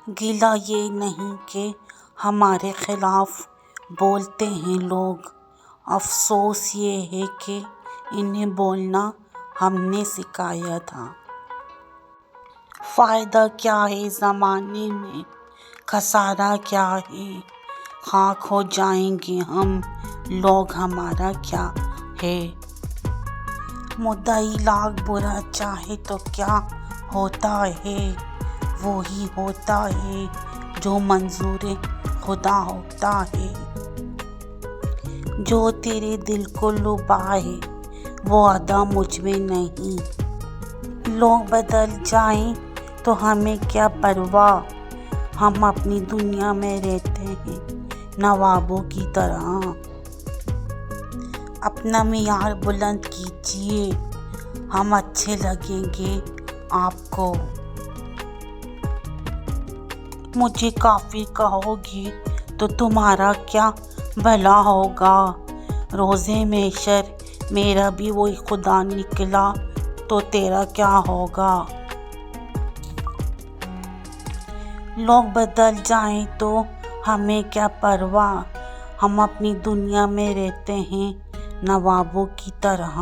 गिला ये नहीं कि हमारे खिलाफ बोलते हैं लोग, अफसोस ये है कि इन्हें बोलना हमने सिखाया था। फ़ायदा क्या है ज़माने में, खसारा क्या है, खाक हो जाएंगे हम लोग, हमारा क्या है। मुद्दाई लाख बुरा चाहे तो क्या होता है, वो ही होता है जो मंजूर खुदा होता है। जो तेरे दिल को लुभाए वो अदा मुझ में नहीं, लोग बदल जाएं तो हमें क्या परवाह, हम अपनी दुनिया में रहते हैं नवाबों की तरह। अपना मियार बुलंद कीजिए, हम अच्छे लगेंगे आपको। मुझे काफिर कहोगी तो तुम्हारा क्या भला होगा, रोज़े महशर मेरा भी वही खुदा निकला तो तेरा क्या होगा। लोग बदल जाएं तो हमें क्या परवाह, हम अपनी दुनिया में रहते हैं नवाबों की तरह।